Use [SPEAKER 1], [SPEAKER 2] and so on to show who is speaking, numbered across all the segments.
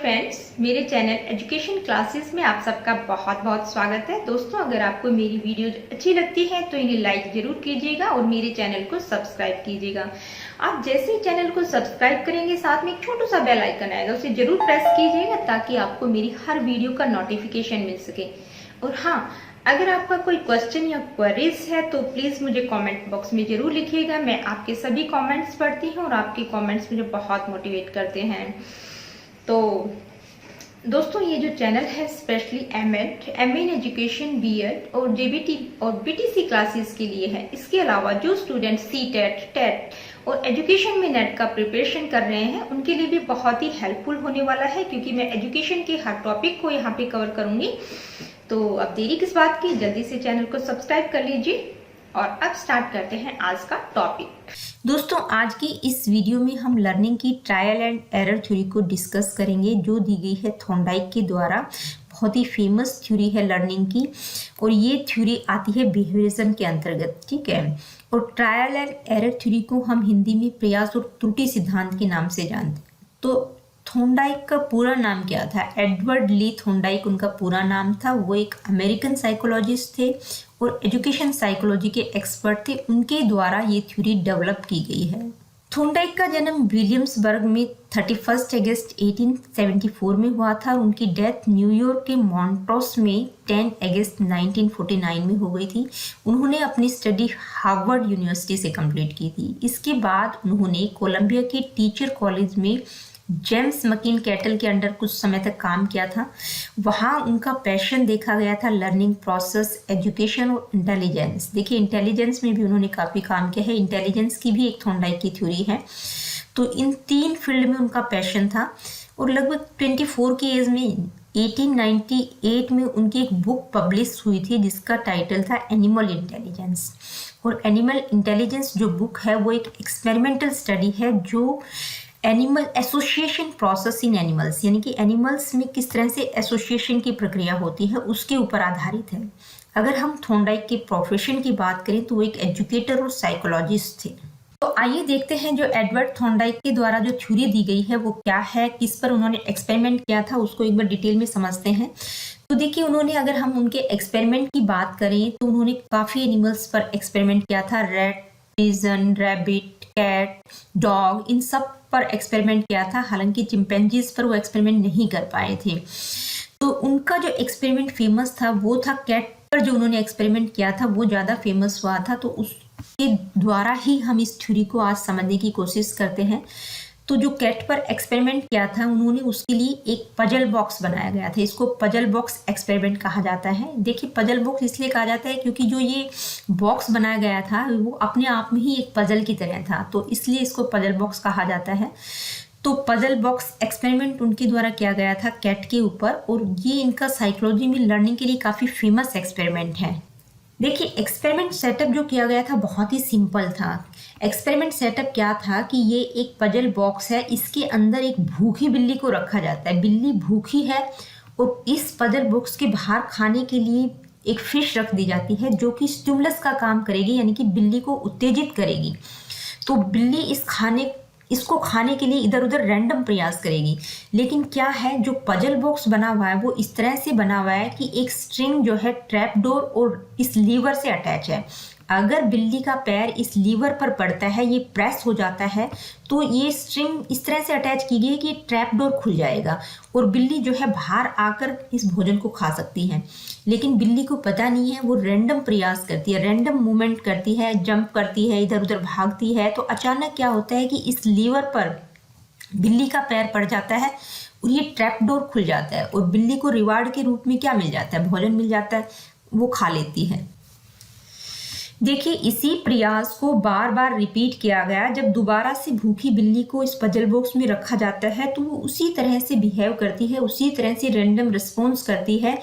[SPEAKER 1] Friends, मेरे channel education classes में आप सबका बहुत बहुत स्वागत है। दोस्तों, अगर आपको मेरी वीडियोज अच्छी लगती है तो इन्हें लाइक जरूर कीजिएगा और मेरे चैनल को सब्सक्राइब कीजिएगा। आप जैसे ही चैनल को सब्सक्राइब करेंगे, साथ में एक छोटा सा बेल आइकन आएगा, उसे जरूर प्रेस कीजिएगा ताकि आपको मेरी हर वीडियो का नोटिफिकेशन मिल सके। और हाँ, अगर आपका कोई क्वेश्चन या क्वेरीज है तो प्लीज मुझे कमेंट बॉक्स में जरूर लिखिएगा। मैं आपके सभी कमेंट्स पढ़ती हूँ और आपके कमेंट्स मुझे बहुत मोटिवेट करते हैं। तो दोस्तों, ये जो चैनल है specially MA in education, B Ed और जेबीटी और बीटीसी क्लासेस के लिए है। इसके अलावा जो स्टूडेंट सीटेट, टेट और एजुकेशन में नेट का प्रिपरेशन कर रहे हैं उनके लिए भी बहुत ही हेल्पफुल होने वाला है, क्योंकि मैं एजुकेशन के हर टॉपिक को यहाँ पे कवर करूंगी। तो अब देरी किस बात की, जल्दी से चैनल को सब्सक्राइब कर लीजिए। और अब स्टार्ट करते हैं आज का टॉपिक।
[SPEAKER 2] दोस्तों, आज की इस वीडियो में हम लर्निंग की ट्रायल एंड एरर थ्योरी को डिस्कस करेंगे, जो दी गई है थॉर्नडाइक के द्वारा। बहुत ही फेमस थ्योरी है लर्निंग की, और ये थ्योरी आती है बिहेवियरिज्म के अंतर्गत, ठीक है। और ट्रायल एंड एरर थ्योरी को हम हिंदी में प्रयास और त्रुटि सिद्धांत के नाम से जानते हैं। तो थॉर्नडाइक का पूरा नाम क्या था? एडवर्ड ली थॉर्नडाइक उनका पूरा नाम था। वो एक अमेरिकन साइकोलॉजिस्ट थे और एजुकेशन साइकोलॉजी के एक्सपर्ट थे। उनके द्वारा ये थ्योरी डेवलप की गई है। थॉर्नडाइक का जन्म विलियम्सबर्ग में 31 अगस्त 1874 में हुआ था। उनकी डेथ न्यूयॉर्क के मॉन्ट्रोस में 10 अगस्त 1949 में हो गई थी। उन्होंने अपनी स्टडी हार्वर्ड यूनिवर्सिटी से कंप्लीट की थी। इसके बाद उन्होंने कोलंबिया के टीचर कॉलेज में जेम्स मकीन कैटल के अंडर कुछ समय तक काम किया था। वहाँ उनका पैशन देखा गया था लर्निंग प्रोसेस, एजुकेशन और इंटेलिजेंस। देखिए, इंटेलिजेंस में भी उन्होंने काफ़ी काम किया है। इंटेलिजेंस की भी एक थॉर्नडाइक की थ्योरी है। तो इन तीन फील्ड में उनका पैशन था। और लगभग 24 की एज में 1898 में उनकी एक बुक पब्लिश हुई थी जिसका टाइटल था एनिमल इंटेलिजेंस। और एनिमल इंटेलिजेंस जो बुक है वो एक एक्सपेरिमेंटल स्टडी है जो animal association process in animals, यानी कि एनिमल्स में किस तरह से एसोसिएशन की प्रक्रिया होती है, उसके ऊपर आधारित है। अगर हम थॉर्नडाइक के प्रोफेशन की बात करें तो वो एक एजुकेटर और साइकोलॉजिस्ट थे। तो आइए देखते हैं जो एडवर्ड थॉर्नडाइक के द्वारा जो थ्योरी दी गई है वो क्या है, किस पर उन्होंने एक्सपेरिमेंट किया था, उसको एक बार डिटेल में समझते हैं। तो देखिए, उन्होंने, अगर हम उनके एक्सपेरिमेंट की बात करें तो उन्होंने काफ़ी एनिमल्स पर एक्सपेरिमेंट किया था। Rat, pigeon, rabbit, cat, dog, इन सब पर एक्सपेरिमेंट किया था। हालांकि चिंपैंजीज पर वो एक्सपेरिमेंट नहीं कर पाए थे। तो उनका जो एक्सपेरिमेंट फेमस था वो था कैट पर। जो उन्होंने एक्सपेरिमेंट किया था वो ज़्यादा फेमस हुआ था। तो उसके द्वारा ही हम इस थ्योरी को आज समझने की कोशिश करते हैं। तो जो कैट पर एक्सपेरिमेंट किया था उन्होंने, उसके लिए एक पजल बॉक्स बनाया गया था। इसको पजल बॉक्स एक्सपेरिमेंट कहा जाता है। देखिए, पजल बॉक्स इसलिए कहा जाता है क्योंकि जो ये बॉक्स बनाया गया था वो अपने आप में ही एक पजल की तरह था, तो इसलिए इसको पजल बॉक्स कहा जाता है। तो पजल बॉक्स एक्सपेरिमेंट उनके द्वारा किया गया था कैट के ऊपर, और ये इनका साइकोलॉजी में लर्निंग के लिए काफ़ी फेमस एक्सपेरिमेंट है। देखिए, एक्सपेरिमेंट सेटअप जो किया गया था बहुत ही सिंपल था। एक्सपेरिमेंट सेटअप क्या था कि ये एक पजल बॉक्स है, इसके अंदर एक भूखी बिल्ली को रखा जाता है। बिल्ली भूखी है और इस पजल बॉक्स के बाहर खाने के लिए एक फिश रख दी जाती है जो कि स्टिमुलस का काम करेगी, यानी कि बिल्ली को उत्तेजित करेगी। तो बिल्ली इसको खाने के लिए इधर उधर रैंडम प्रयास करेगी। लेकिन क्या है, जो पजल बॉक्स बना हुआ है वो इस तरह से बना हुआ है कि एक स्ट्रिंग जो है ट्रैप डोर और इस लीवर से अटैच है। अगर बिल्ली का पैर इस लीवर पर पड़ता है, ये प्रेस हो जाता है, तो ये स्ट्रिंग इस तरह से अटैच की गई है कि ट्रैप डोर खुल जाएगा और बिल्ली जो है बाहर आकर इस भोजन को खा सकती है। लेकिन बिल्ली को पता नहीं है, वो रैंडम प्रयास करती है, रैंडम मूवमेंट करती है, जंप करती है, इधर उधर भागती है। तो अचानक क्या होता है कि इस लीवर पर बिल्ली का पैर पड़ जाता है और ये ट्रैप डोर खुल जाता है, और बिल्ली को रिवार्ड के रूप में क्या मिल जाता है? भोजन मिल जाता है, वो खा लेती है। देखिए, इसी प्रयास को बार बार रिपीट किया गया। जब दोबारा से भूखी बिल्ली को इस पजल बॉक्स में रखा जाता है तो वो उसी तरह से बिहेव करती है, उसी तरह से रैंडम रिस्पॉन्स करती है।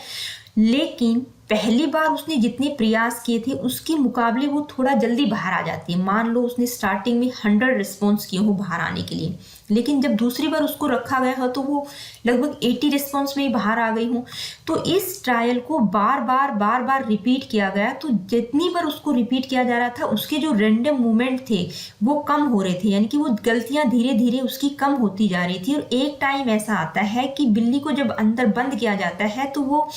[SPEAKER 2] लेकिन पहली बार उसने जितने प्रयास किए थे उसके मुकाबले वो थोड़ा जल्दी बाहर आ जाती है। मान लो उसने स्टार्टिंग में 100 रिस्पॉन्स किए हो बाहर आने के लिए, लेकिन जब दूसरी बार उसको रखा गया हो तो वो लगभग 80 रिस्पॉन्स में ही बाहर आ गई हूँ। तो इस ट्रायल को बार बार रिपीट किया गया। तो जितनी बार उसको रिपीट किया जा रहा था उसके जो रैंडम मूवमेंट थे वो कम हो रहे थे, यानी कि वो गलतियां धीरे धीरे उसकी कम होती जा रही थी। और एक टाइम ऐसा आता है कि बिल्ली को जब अंदर बंद किया जाता है तो वो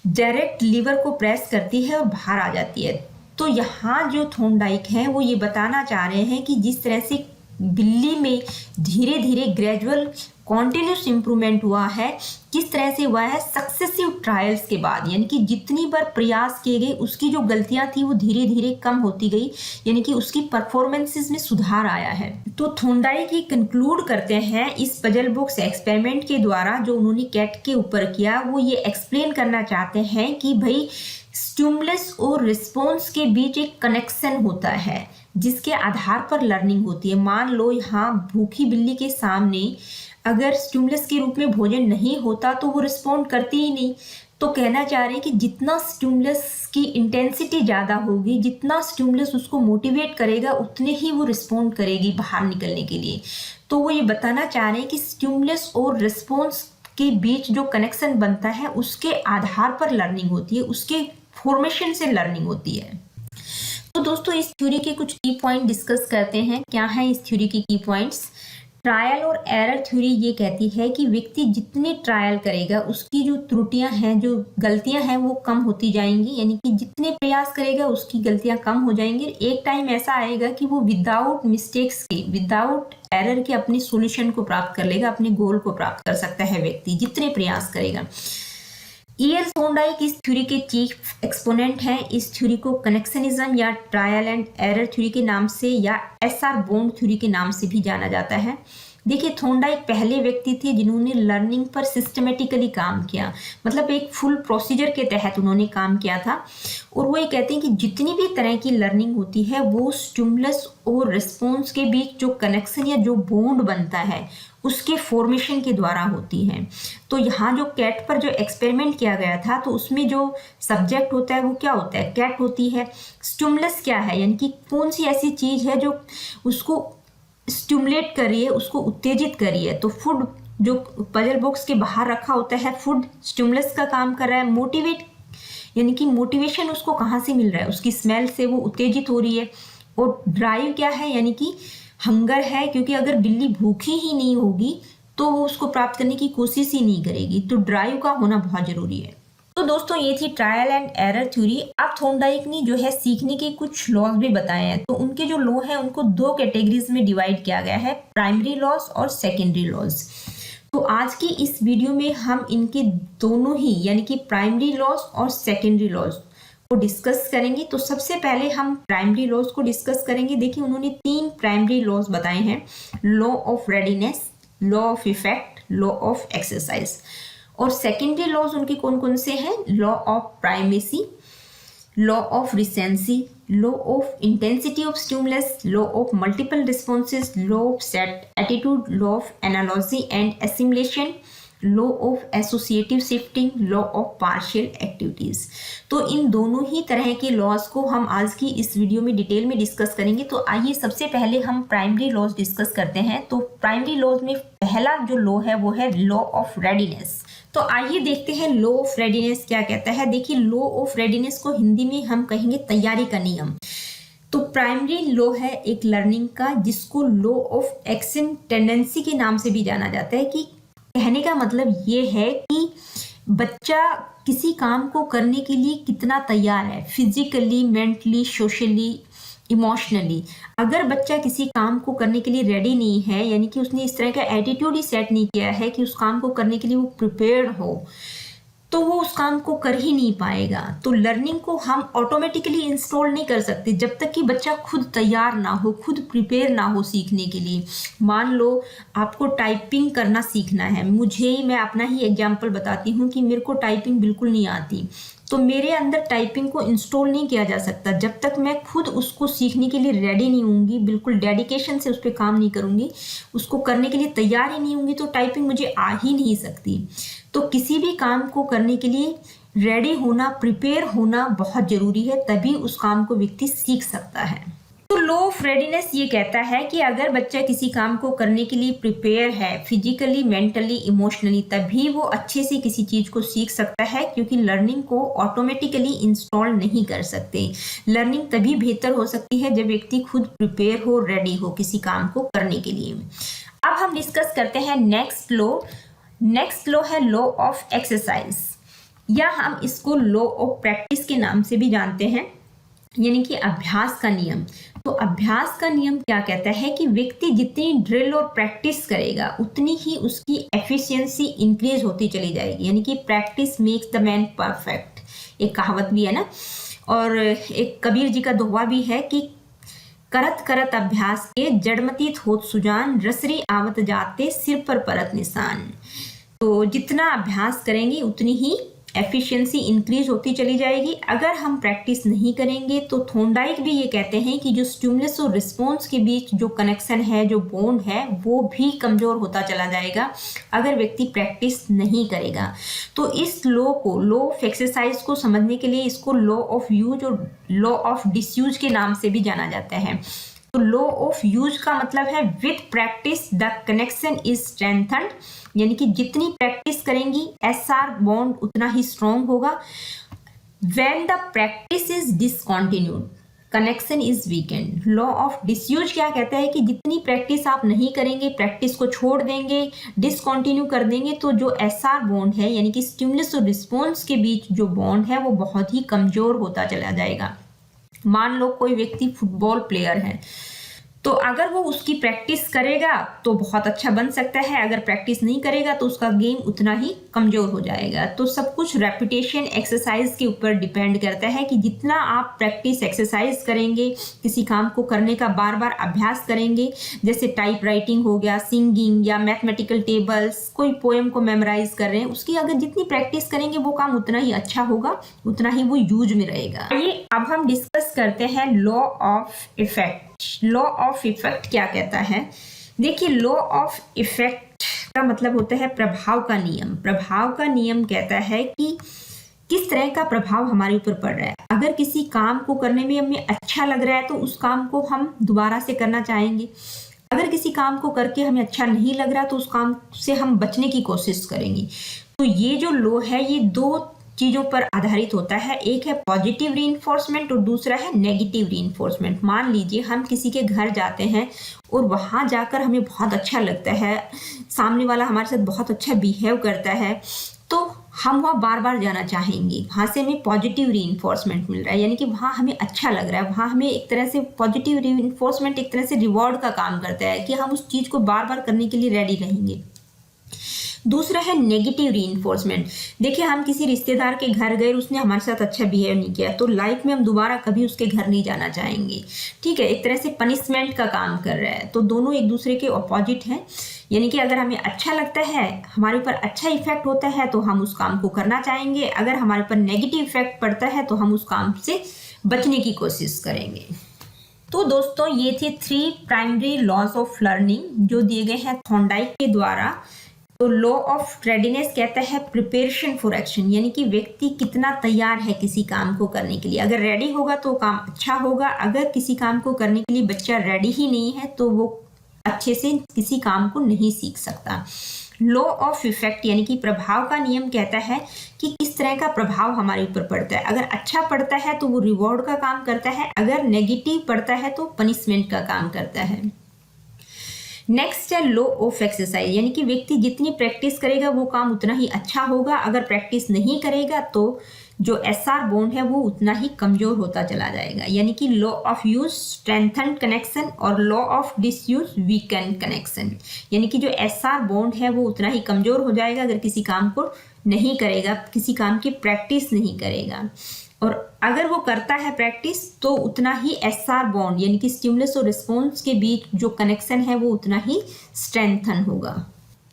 [SPEAKER 2] डायरेक्ट लीवर को प्रेस करती है और बाहर आ जाती है। तो यहाँ जो थॉर्नडाइक हैं वो ये बताना चाह रहे हैं कि जिस तरह से बिल्ली में धीरे धीरे ग्रेजुअल कॉन्टिन्यूस इम्प्रूवमेंट हुआ है, किस तरह से हुआ है सक्सेसिव ट्रायल्स के बाद, यानी कि जितनी बार प्रयास किए गए उसकी जो गलतियां थी वो धीरे धीरे कम होती गई, यानी कि उसकी परफॉर्मेंसेस में सुधार आया है। तो थॉर्नडाइक ये कंक्लूड करते हैं इस पजल बॉक्स एक्सपेरिमेंट के द्वारा जो उन्होंने कैट के ऊपर किया, वो ये एक्सप्लेन करना चाहते हैं कि भाई स्टिमुलस और रिस्पॉन्स के बीच एक कनेक्शन होता है जिसके आधार पर लर्निंग होती है। मान लो यहाँ भूखी बिल्ली के सामने अगर स्टिमुलस के रूप में भोजन नहीं होता तो वो रिस्पॉन्ड करती ही नहीं। तो कहना चाह रहे हैं कि जितना स्टिमुलस की इंटेंसिटी ज़्यादा होगी, जितना स्टिमुलस उसको मोटिवेट करेगा उतने ही वो रिस्पॉन्ड करेगी बाहर निकलने के लिए। तो वो ये बताना चाह रहे हैं कि स्टिमुलस और रिस्पॉन्स के बीच जो कनेक्शन बनता है उसके आधार पर लर्निंग होती है, उसके फॉर्मेशन से लर्निंग होती है। तो दोस्तों इस थ्योरी के कुछ की पॉइंट डिस्कस करते हैं। क्या है इस थ्योरी के की पॉइंट्स? ट्रायल और एरर थ्योरी ये कहती है कि व्यक्ति जितने ट्रायल करेगा उसकी जो त्रुटियां हैं, जो गलतियां हैं वो कम होती जाएंगी, यानी कि जितने प्रयास करेगा उसकी गलतियां कम हो जाएंगी। एक टाइम ऐसा आएगा कि वो विदाउट मिस्टेक्स के, विदाउट एरर के अपने सॉल्यूशन को प्राप्त कर लेगा, अपने गोल को प्राप्त कर सकता है व्यक्ति जितने प्रयास करेगा। E.L. थॉर्नडाइक इस थ्योरी के चीफ एक्सपोनेंट हैं। इस थ्योरी को कनेक्शनिज्म या ट्रायल एंड एरर थ्योरी के नाम से या एसआर बॉन्ड थ्योरी के नाम से भी जाना जाता है। देखिए थॉर्नडाइक पहले व्यक्ति थे जिन्होंने लर्निंग पर सिस्टमेटिकली काम किया, मतलब एक फुल प्रोसीजर के तहत उन्होंने काम किया था। और वो ये कहते हैं कि जितनी भी तरह की लर्निंग होती है वो स्टिमुलस और रिस्पॉन्स के बीच जो कनेक्शन या जो बॉन्ड बनता है उसके फॉर्मेशन के द्वारा होती है। तो यहाँ जो कैट पर जो एक्सपेरिमेंट किया गया था तो उसमें जो सब्जेक्ट होता है वो क्या होता है? कैट होती है। स्टिमुलस क्या है, यानी कि कौन सी ऐसी चीज है जो उसको स्टिमुलेट कर रही है, उसको उत्तेजित कर रही है। तो फूड जो पजल बॉक्स के बाहर रखा होता है, फूड स्टिमुलस का काम कर रहा है। मोटिवेट यानी कि मोटिवेशन उसको कहाँ से मिल रहा है? उसकी स्मेल से वो उत्तेजित हो रही है। और ड्राइव क्या है, यानी कि हंगर है, क्योंकि अगर बिल्ली भूखी ही नहीं होगी तो वो उसको प्राप्त करने की कोशिश ही नहीं करेगी। तो ड्राइव का होना बहुत जरूरी है। तो दोस्तों ये थी ट्रायल एंड एरर थ्योरी। अब थॉर्नडाइक ने जो है सीखने के कुछ लॉज भी बताए हैं। तो उनके जो लॉ है उनको दो कैटेगरीज में डिवाइड किया गया है, प्राइमरी लॉज और सेकेंडरी लॉज। तो आज की इस वीडियो में हम इनके दोनों ही यानी कि प्राइमरी लॉज और सेकेंडरी लॉज को डिस्कस करेंगे। तो सबसे पहले हम प्राइमरी लॉज को डिस्कस करेंगे। देखिए उन्होंने 3 प्राइमरी लॉज बताए हैं, law of readiness, law of effect, law of exercise. और सेकेंडरी लॉज उनके कौन कौन से हैं? Law of primacy, law of recency, law of intensity of stimulus, law of multiple responses, law of set attitude, law of analogy and assimilation, law of associative shifting, law of partial activities. तो इन दोनों ही तरह के laws को हम आज की इस video में डिटेल में डिस्कस करेंगे। तो आइए सबसे पहले हम प्राइमरी लॉज डिस्कस करते हैं। तो प्राइमरी लॉज में पहला जो लॉ है वो है लॉ ऑफ रेडीनेस। तो आइए देखते हैं लॉ ऑफ रेडीनेस क्या कहता है। देखिए लॉ ऑफ रेडीनेस को हिंदी में हम कहेंगे तैयारी का नियम। तो प्राइमरी लॉ है एक लर्निंग का जिसको लॉ ऑफ एक्शन टेंडेंसी के नाम से भी जाना जाता है। कि कहने का मतलब ये है कि बच्चा किसी काम को करने के लिए कितना तैयार है, फिजिकली, मेंटली, सोशली, इमोशनली। अगर बच्चा किसी काम को करने के लिए रेडी नहीं है, यानी कि उसने इस तरह का एटीट्यूड ही सेट नहीं किया है कि उस काम को करने के लिए वो प्रिपेयर्ड हो, तो वो उस काम को कर ही नहीं पाएगा। तो लर्निंग को हम ऑटोमेटिकली इंस्टॉल नहीं कर सकते जब तक कि बच्चा खुद तैयार ना हो, खुद प्रिपेयर ना हो सीखने के लिए। मान लो आपको टाइपिंग करना सीखना है, मैं अपना ही एग्जांपल बताती हूँ कि मेरे को टाइपिंग बिल्कुल नहीं आती, तो मेरे अंदर टाइपिंग को इंस्टॉल नहीं किया जा सकता जब तक मैं खुद उसको सीखने के लिए रेडी नहीं होंगी, बिल्कुल डेडिकेशन से उस पर काम नहीं करूँगी, उसको करने के लिए तैयार ही नहीं होंगी, तो टाइपिंग मुझे आ ही नहीं सकती। तो किसी भी काम को करने के लिए रेडी होना, प्रिपेयर होना बहुत जरूरी है, तभी उस काम को व्यक्ति सीख सकता है। तो लॉ ऑफ रेडीनेस ये कहता है कि अगर बच्चा किसी काम को करने के लिए प्रिपेयर है फिजिकली, मेंटली, इमोशनली, तभी वो अच्छे से किसी चीज को सीख सकता है, क्योंकि लर्निंग को ऑटोमेटिकली इंस्टॉल नहीं कर सकते। लर्निंग तभी बेहतर हो सकती है जब व्यक्ति खुद प्रिपेयर हो, रेडी हो किसी काम को करने के लिए। अब हम डिस्कस करते हैं नेक्स्ट लॉ। नेक्स्ट लॉ है लॉ ऑफ एक्सरसाइज, या हम इसको लॉ ऑफ प्रैक्टिस के नाम से भी जानते हैं, यानी कि अभ्यास का नियम। तो अभ्यास का नियम क्या कहता है कि व्यक्ति जितनी ड्रिल और प्रैक्टिस करेगा उतनी ही उसकी एफिशिएंसी इंक्रीज होती चली जाएगी, यानी कि practice makes the man perfect, एक कहावत भी है ना। और एक कबीर जी का दोहा भी है कि करत करत अभ्यास के जड़मती थोत सुजान, रसरी आवत जाते सिर पर परत निशान। तो जितना अभ्यास करेंगे उतनी ही एफिशिएंसी इंक्रीज होती चली जाएगी। अगर हम प्रैक्टिस नहीं करेंगे तो थॉर्नडाइक भी ये कहते हैं कि जो स्टिमुलस और रिस्पॉन्स के बीच जो कनेक्शन है, जो बॉन्ड है, वो भी कमजोर होता चला जाएगा अगर व्यक्ति प्रैक्टिस नहीं करेगा। तो इस लॉ को, लॉ ऑफ एक्सरसाइज को समझने के लिए इसको लॉ ऑफ यूज और लॉ ऑफ डिसयूज के नाम से भी जाना जाता है। तो लॉ ऑफ यूज का मतलब है with practice the connection is strengthened, यानी कि जितनी प्रैक्टिस करेंगी एसआर बॉन्ड उतना ही स्ट्रॉन्ग होगा। When the practice is discontinued connection is weakened. Law of disuse क्या कहता है कि जितनी प्रैक्टिस आप नहीं करेंगे, प्रैक्टिस को छोड़ देंगे, डिसकंटिन्यू कर देंगे, तो जो एसआर बॉन्ड है, यानी कि स्टिमुलस और रिस्पॉन्स के बीच जो बॉन्ड है, वो बहुत ही कमजोर होता चला जाएगा। मान लो कोई व्यक्ति फुटबॉल प्लेयर है, तो अगर वो उसकी प्रैक्टिस करेगा तो बहुत अच्छा बन सकता है, अगर प्रैक्टिस नहीं करेगा तो उसका गेम उतना ही कमजोर हो जाएगा। तो सब कुछ रेपिटेशन, एक्सरसाइज के ऊपर डिपेंड करता है कि जितना आप प्रैक्टिस, एक्सरसाइज करेंगे, किसी काम को करने का बार बार अभ्यास करेंगे, जैसे टाइप राइटिंग हो गया, सिंगिंग या मैथमेटिकल टेबल्स, कोई पोएम को मेमोराइज कर रहे हैं, उसकी अगर जितनी प्रैक्टिस करेंगे वो काम उतना ही अच्छा होगा, उतना ही वो यूज में रहेगा। आइए अब हम डिस्कस करते हैं law of effect. Law of effect क्या कहता है? देखिए, लॉ ऑफ इफेक्ट का मतलब होता है प्रभाव का नियम। प्रभाव का नियम कहता है कि किस तरह का प्रभाव हमारे ऊपर पड़ रहा है। अगर किसी काम को करने में हमें अच्छा लग रहा है तो उस काम को हम दोबारा से करना चाहेंगे। अगर किसी काम को करके हमें अच्छा नहीं लग रहा तो उस काम से हम बचने की कोशिश करेंगे। तो ये जो लॉ है ये दो चीजों पर आधारित होता है, एक है पॉजिटिव रीइंफोर्समेंट और दूसरा है नेगेटिव रीइंफोर्समेंट। मान लीजिए हम किसी के घर जाते हैं और वहां जाकर हमें बहुत अच्छा लगता है, सामने वाला हमारे साथ बहुत अच्छा बिहेव करता है, तो हम वहाँ बार बार जाना चाहेंगे। वहाँ से हमें पॉजिटिव रीइंफोर्समेंट मिल रहा है, यानी कि वहाँ हमें अच्छा लग रहा है, वहाँ हमें एक तरह से पॉजिटिव रीइंफोर्समेंट एक तरह से रिवॉर्ड का काम करता है कि हम उस चीज को बार बार करने के लिए रेडी रहेंगे। दूसरा है नेगेटिव रीइंफोर्समेंट। देखिए, हम किसी रिश्तेदार के घर गए, उसने हमारे साथ अच्छा बिहेव नहीं किया, तो लाइफ में हम दोबारा कभी उसके घर नहीं जाना चाहेंगे। ठीक है, एक तरह से पनिशमेंट का काम कर रहा है। तो दोनों एक दूसरे के अपोजिट हैं, यानी कि अगर हमें अच्छा लगता है, हमारे ऊपर अच्छा इफेक्ट होता है तो हम उस काम को करना चाहेंगे, अगर हमारे ऊपर नेगेटिव इफेक्ट पड़ता है तो हम उस काम से बचने की कोशिश करेंगे। तो दोस्तों, ये थे 3 प्राइमरी लॉज ऑफ लर्निंग जो दिए गए हैं थॉर्नडाइक के द्वारा। तो लॉ ऑफ रेडीनेस कहता है प्रिपरेशन फॉर एक्शन, यानी कि व्यक्ति कितना तैयार है किसी काम को करने के लिए। अगर रेडी होगा तो काम अच्छा होगा, अगर किसी काम को करने के लिए बच्चा रेडी ही नहीं है तो वो अच्छे से किसी काम को नहीं सीख सकता। लॉ ऑफ इफेक्ट यानी कि प्रभाव का नियम कहता है कि किस तरह का प्रभाव हमारे ऊपर पड़ता है। अगर अच्छा पड़ता है तो वो रिवॉर्ड का काम करता है, अगर नेगेटिव पड़ता है तो पनिशमेंट का काम करता है। नेक्स्ट है लॉ ऑफ एक्सरसाइज, यानी कि व्यक्ति जितनी प्रैक्टिस करेगा वो काम उतना ही अच्छा होगा, अगर प्रैक्टिस नहीं करेगा तो जो एसआर बॉन्ड है वो उतना ही कमजोर होता चला जाएगा। यानी कि law of use strengthen connection और law of disuse weaken connection, यानी कि जो एसआर बॉन्ड है वो उतना ही कमजोर हो जाएगा अगर किसी काम को नहीं करेगा, किसी काम की प्रैक्टिस नहीं करेगा। और अगर वो करता है प्रैक्टिस तो उतना ही एसआर बॉन्ड यानी कि स्टिमुलस और रिस्पॉन्स के बीच जो कनेक्शन है वो उतना ही स्ट्रेंथन होगा।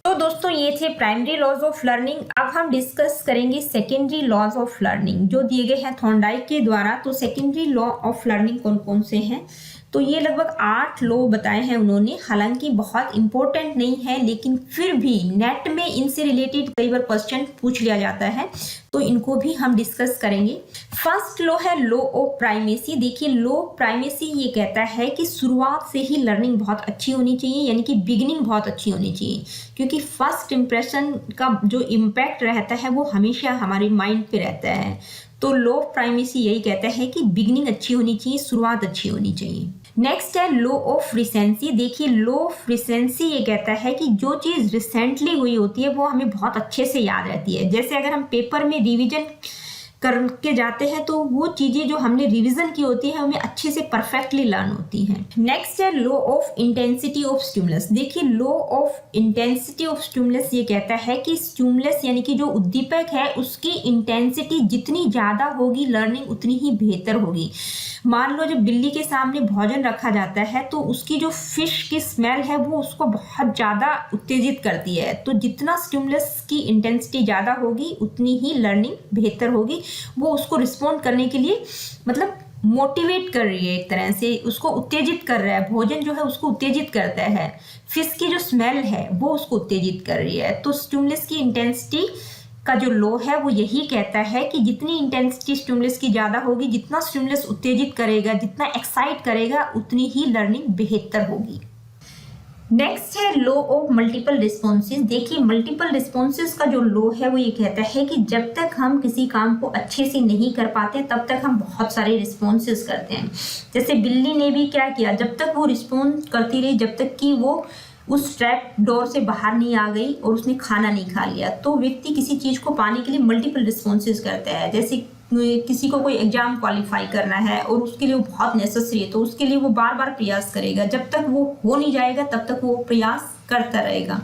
[SPEAKER 2] तो दोस्तों, ये थे प्राइमरी लॉज ऑफ लर्निंग। अब हम डिस्कस करेंगे सेकेंडरी लॉज ऑफ लर्निंग जो दिए गए हैं थॉर्नडाइक के द्वारा। तो सेकेंडरी लॉ ऑफ लर्निंग कौन कौन से हैं? तो ये लगभग 8 लॉ बताए हैं उन्होंने, हालांकि बहुत इंपॉर्टेंट नहीं है, लेकिन फिर भी नेट में इनसे रिलेटेड कई बार क्वेश्चन पूछ लिया जाता है, तो इनको भी हम डिस्कस करेंगे। फर्स्ट लॉ है लॉ ऑफ प्राइमेसी। देखिए लॉ ऑफ प्राइमेसी ये कहता है कि शुरुआत से ही लर्निंग बहुत अच्छी होनी चाहिए, यानी कि बिगिनिंग बहुत अच्छी होनी चाहिए, क्योंकि फर्स्ट इंप्रेशन का जो इम्पैक्ट रहता है वो हमेशा हमारे माइंड पे रहता है। तो लॉ ऑफ प्राइमेसी यही कहता है कि बिगिनिंग अच्छी होनी चाहिए, शुरुआत अच्छी होनी चाहिए। नेक्स्ट है लॉ ऑफ रिसेंसी। देखिए लॉ ऑफ रिसेंसी ये कहता है कि जो चीज़ रिसेंटली हुई होती है वो हमें बहुत अच्छे से याद रहती है। जैसे अगर हम पेपर में रिवीजन करके जाते हैं तो वो चीज़ें जो हमने रिवीजन की होती है हमें अच्छे से परफेक्टली लर्न होती हैं। नेक्स्ट है law of intensity of stimulus. देखिए law of intensity of stimulus ये कहता है कि स्टिमुलस यानी कि जो उद्दीपक है उसकी इंटेंसिटी जितनी ज़्यादा होगी लर्निंग उतनी ही बेहतर होगी। मान लो जब बिल्ली के सामने भोजन रखा जाता है तो उसकी जो फिश की स्मेल है वो उसको बहुत ज़्यादा उत्तेजित करती है, तो जितना स्टिमुलस की इंटेंसिटी ज़्यादा होगी उतनी ही लर्निंग बेहतर होगी। वो उसको रिस्पॉन्ड करने के लिए मतलब मोटिवेट कर रही है, एक तरह से उसको उत्तेजित कर रहा है। भोजन जो है उसको उत्तेजित करता है, फिश की जो स्मेल है वो उसको उत्तेजित कर रही है। तो स्टिमुलस की इंटेंसिटी का जो लॉ है वो यही कहता है कि जितनी इंटेंसिटी स्टिमुलस की ज़्यादा होगी, जितना स्टिमुलस उत्तेजित करेगा, जितना एक्साइट करेगा, उतनी ही लर्निंग बेहतर होगी। नेक्स्ट है लॉ ऑफ मल्टीपल रिस्पॉन्सेज। देखिए मल्टीपल रिस्पॉन्सेज का जो लॉ है वो ये कहता है कि जब तक हम किसी काम को अच्छे से नहीं कर पाते तब तक हम बहुत सारे रिस्पॉन्सेज करते हैं। जैसे बिल्ली ने भी क्या किया, जब तक वो रिस्पॉन्स करती रही जब तक कि वो उस ट्रैप डोर से बाहर नहीं आ गई और उसने खाना नहीं खा लिया। तो व्यक्ति किसी चीज़ को पाने के लिए मल्टीपल रिस्पॉन्सेज करता है। जैसे किसी को कोई एग्जाम क्वालिफाई करना है और उसके लिए वो बहुत नेसेसरी है तो उसके लिए वो बार बार प्रयास करेगा, जब तक वो हो नहीं जाएगा तब तक वो प्रयास करता रहेगा।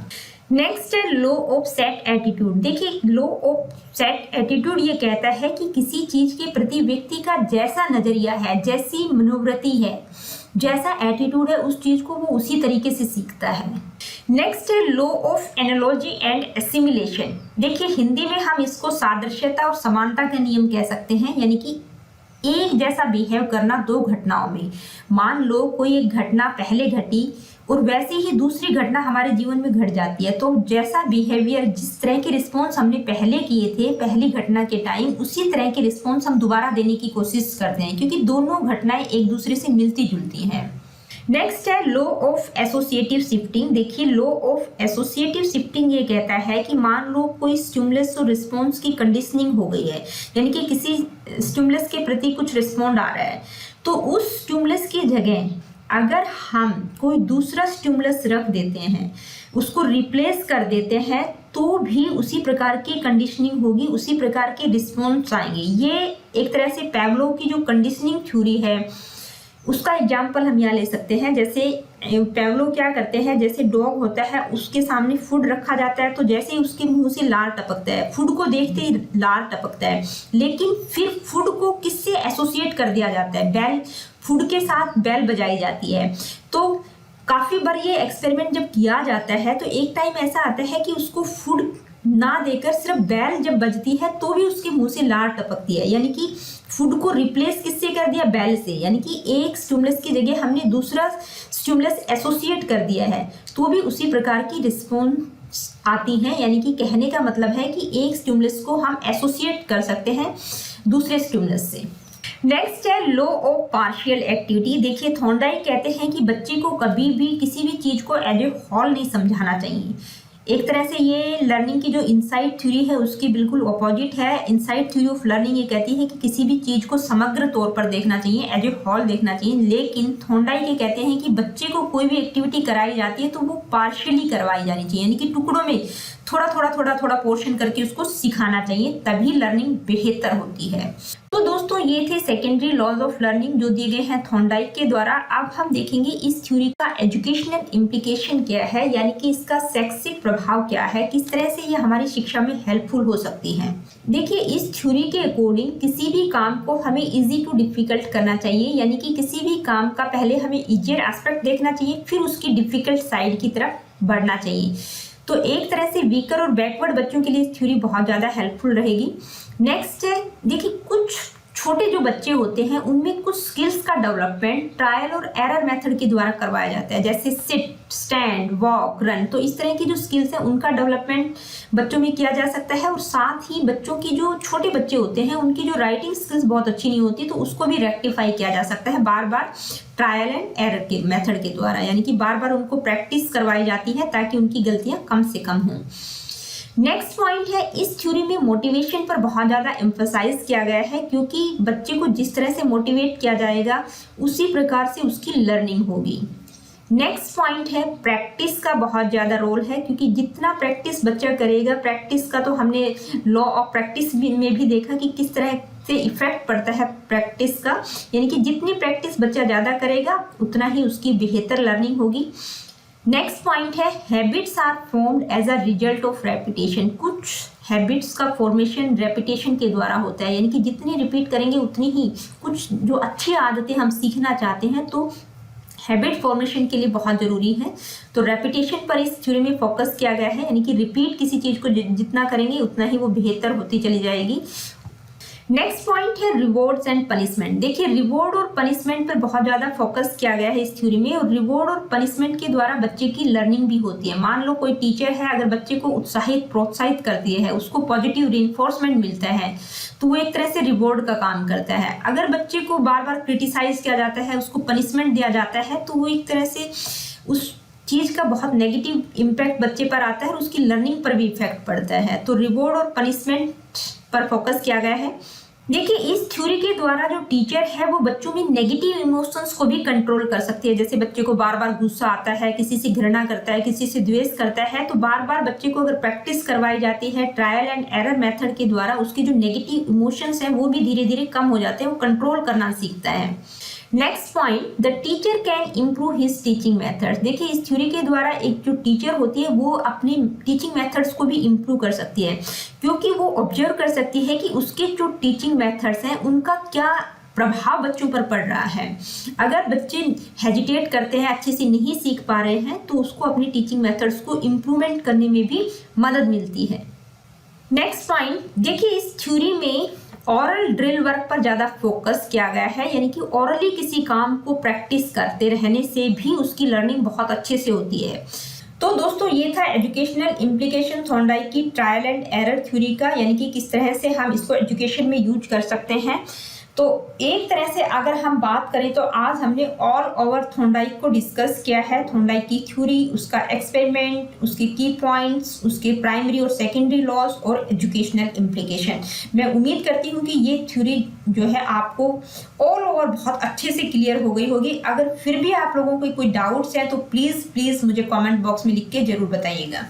[SPEAKER 2] नेक्स्ट है लॉ ऑफ सेट एटीट्यूड। देखिए लॉ ऑफ सेट एटीट्यूड ये कहता है कि किसी चीज के प्रति व्यक्ति का जैसा नजरिया है, जैसी मनोवृत्ति है, जैसा एटीट्यूड है, उस चीज को वो उसी तरीके से सीखता है। नेक्स्ट है law of analogy and assimilation. देखिए हिंदी में हम इसको सादृश्यता और समानता का नियम कह सकते हैं, यानी कि एक जैसा बिहेव करना दो घटनाओं में। मान लो कोई एक घटना पहले घटी और वैसे ही दूसरी घटना हमारे जीवन में घट जाती है, तो जैसा बिहेवियर, जिस तरह के रिस्पॉन्स हमने पहले किए थे पहली घटना के टाइम, उसी तरह के रिस्पॉन्स हम दोबारा देने की कोशिश करते हैं, क्योंकि दोनों घटनाएं एक दूसरे से मिलती जुलती हैं। नेक्स्ट है लॉ ऑफ एसोसिएटिव शिफ्टिंग। देखिए लॉ ऑफ एसोसिएटिव शिफ्टिंग ये कहता है कि मान लो कोई स्टिमुलस और रिस्पॉन्स की कंडीशनिंग हो गई है, यानी कि किसी स्टिमुलस के प्रति कुछ रिस्पॉन्ड आ रहा है, तो उस स्टिमुलस की जगह अगर हम कोई दूसरा स्टिमुलस रख देते हैं, उसको रिप्लेस कर देते हैं, तो भी उसी प्रकार की कंडीशनिंग होगी, उसी प्रकार के रिस्पॉन्स आएंगे। ये एक तरह से पैवलोव की जो कंडीशनिंग थ्योरी है उसका एग्जाम्पल हम यहाँ ले सकते हैं। जैसे पैवलोव क्या करते हैं, जैसे डॉग होता है उसके सामने फूड रखा जाता है तो जैसे ही उसके मुंह से लार टपकता है, फूड को देखते ही लार टपकता है, लेकिन फिर फूड को किससे एसोसिएट कर दिया जाता है, बैल, फूड के साथ बैल बजाई जाती है। तो काफ़ी बार ये एक्सपेरिमेंट जब किया जाता है तो एक टाइम ऐसा आता है कि उसको फूड ना देकर सिर्फ बैल जब बजती है तो भी उसके मुंह से लार टपकती है, यानी कि फूड को रिप्लेस किससे कर दिया, बैल से, यानी कि एक स्टिमुलस की जगह हमने दूसरा स्टिमुलस एसोसिएट कर दिया है, तो भी उसी प्रकार की रिस्पॉन्स आती हैं। यानी कि कहने का मतलब है कि एक स्टिमुलस को हम एसोसिएट कर सकते हैं दूसरे स्टिमुलस से। नेक्स्ट है लॉ ऑफ पार्शियल एक्टिविटी। देखिए थॉर्नडाइक कहते हैं कि बच्चे को कभी भी किसी भी चीज़ को एज ए होल नहीं समझाना चाहिए। एक तरह से ये लर्निंग की जो इनसाइड थ्योरी है उसकी बिल्कुल अपोजिट है। इनसाइड थ्योरी ऑफ लर्निंग ये कहती है कि किसी भी चीज़ को समग्र तौर पर देखना चाहिए, एज ए होल देखना चाहिए, लेकिन थॉर्नडाइक ये कहते हैं कि बच्चे को कोई भी एक्टिविटी कराई जाती है तो वो पार्शियली करवाई जानी चाहिए, यानी कि टुकड़ों में थोड़ा पोर्शन करके उसको सिखाना चाहिए, तभी लर्निंग बेहतर होती है। तो दोस्तों ये थे सेकेंडरी लॉज ऑफ लर्निंग जो दिए गए हैं थॉर्नडाइक के द्वारा। अब हम देखेंगे इस थ्योरी का एजुकेशनल इम्प्लीकेशन क्या है, यानी कि इसका शैक्षिक प्रभाव क्या है, किस तरह से ये हमारी शिक्षा में हेल्पफुल हो सकती है। देखिए इस थ्योरी के अकॉर्डिंग किसी भी काम को हमें इजी टू डिफिकल्ट करना चाहिए, यानी कि किसी भी काम का पहले हमें इजियर एस्पेक्ट देखना चाहिए, फिर उसकी डिफिकल्ट साइड की तरफ बढ़ना चाहिए। तो एक तरह से वीकर और बैकवर्ड बच्चों के लिए थ्योरी बहुत ज़्यादा हेल्पफुल रहेगी। नेक्स्ट है देखिए कुछ छोटे जो बच्चे होते हैं उनमें कुछ स्किल्स का डेवलपमेंट ट्रायल और एरर मेथड के द्वारा करवाया जाता है, जैसे सिट, स्टैंड, वॉक, रन। तो इस तरह की जो स्किल्स हैं उनका डेवलपमेंट बच्चों में किया जा सकता है। और साथ ही बच्चों की जो छोटे बच्चे होते हैं उनकी जो राइटिंग स्किल्स बहुत अच्छी नहीं होती, तो उसको भी रेक्टिफाई किया जा सकता है बार बार ट्रायल एंड एरर के मेथड के द्वारा, यानी कि बार बार उनको प्रैक्टिस करवाई जाती है ताकि उनकी गलतियां कम से कम हों। नेक्स्ट पॉइंट है, इस थ्योरी में मोटिवेशन पर बहुत ज़्यादा एम्फसाइज किया गया है, क्योंकि बच्चे को जिस तरह से मोटिवेट किया जाएगा उसी प्रकार से उसकी लर्निंग होगी। नेक्स्ट पॉइंट है, प्रैक्टिस का बहुत ज़्यादा रोल है, क्योंकि जितना प्रैक्टिस बच्चा करेगा, प्रैक्टिस का तो हमने लॉ ऑफ प्रैक्टिस में भी देखा कि किस तरह से इफेक्ट पड़ता है प्रैक्टिस का, यानी कि जितनी प्रैक्टिस बच्चा ज़्यादा करेगा उतना ही उसकी बेहतर लर्निंग होगी। नेक्स्ट पॉइंट है, habits are formed as a result of repetition. कुछ हैबिट्स का फॉर्मेशन रेपिटेशन के द्वारा होता है, यानी कि जितनी रिपीट करेंगे उतनी ही कुछ जो अच्छी आदतें हम सीखना चाहते हैं तो हैबिट फॉर्मेशन के लिए बहुत ज़रूरी है। तो रेपिटेशन पर इस थ्योरी में फोकस किया गया है, यानी कि रिपीट किसी चीज़ को जितना करेंगे उतना ही वो बेहतर होती चली जाएगी। नेक्स्ट पॉइंट है, रिवॉर्ड्स एंड पनिशमेंट। देखिए, रिवॉर्ड और पनिशमेंट पर बहुत ज़्यादा फोकस किया गया है इस थ्योरी में, और रिवॉर्ड और पनिशमेंट के द्वारा बच्चे की लर्निंग भी होती है। मान लो कोई टीचर है, अगर बच्चे को प्रोत्साहित करती है, उसको पॉजिटिव रिइंफोर्समेंट मिलता है, तो वो एक तरह से रिवॉर्ड का काम करता है। अगर बच्चे को बार बार क्रिटिसाइज किया जाता है, उसको पनिशमेंट दिया जाता है, तो वो एक तरह से उस चीज़ का बहुत नेगेटिव इम्पैक्ट बच्चे पर आता है और उसकी लर्निंग पर भी इफेक्ट पड़ता है। तो रिवॉर्ड और पनिशमेंट पर फोकस किया गया है। देखिए, इस थ्योरी के द्वारा जो टीचर है वो बच्चों में नेगेटिव इमोशंस को भी कंट्रोल कर सकती है। जैसे बच्चे को बार बार गुस्सा आता है, किसी से घृणा करता है, किसी से द्वेष करता है, तो बार बार बच्चे को अगर प्रैक्टिस करवाई जाती है ट्रायल एंड एरर मेथड के द्वारा, उसके जो नेगेटिव इमोशंस हैं वो भी धीरे धीरे कम हो जाते हैं, वो कंट्रोल करना सीखता है। Next point, the teacher can improve his teaching methods. देखिए, इस थ्योरी के द्वारा एक जो टीचर होती है वो अपनी टीचिंग मेथड्स को भी इम्प्रूव कर सकती है, क्योंकि वो ऑब्जर्व कर सकती है कि उसके जो टीचिंग मेथड्स हैं उनका क्या प्रभाव बच्चों पर पड़ रहा है। अगर बच्चे हेजिटेट करते हैं, अच्छे से नहीं सीख पा रहे हैं, तो उसको अपनी टीचिंग मेथड्स को इम्प्रूवमेंट करने में भी मदद मिलती है। नेक्स्ट पॉइंट, देखिए, इस थ्योरी में ऑरल ड्रिल वर्क पर ज़्यादा फोकस किया गया है, यानी कि ऑरली किसी काम को प्रैक्टिस करते रहने से भी उसकी लर्निंग बहुत अच्छे से होती है। तो दोस्तों, ये था एजुकेशनल इम्प्लीकेशन थॉर्नडाइक की ट्रायल एंड एरर थ्योरी का, यानी कि किस तरह से हम इसको एजुकेशन में यूज कर सकते हैं। तो एक तरह से अगर हम बात करें तो आज हमने ऑल ओवर थॉर्नडाइक को डिस्कस किया है। थॉर्नडाइक की थ्योरी, उसका एक्सपेरिमेंट, उसके की पॉइंट्स, उसके प्राइमरी और सेकेंडरी लॉज और एजुकेशनल इम्प्लीकेशन। मैं उम्मीद करती हूँ कि ये थ्योरी जो है आपको ऑल ओवर बहुत अच्छे से क्लियर हो गई होगी। अगर फिर भी आप लोगों को कोई डाउट्स हैं तो प्लीज़ मुझे कॉमेंट बॉक्स में लिख के ज़रूर बताइएगा।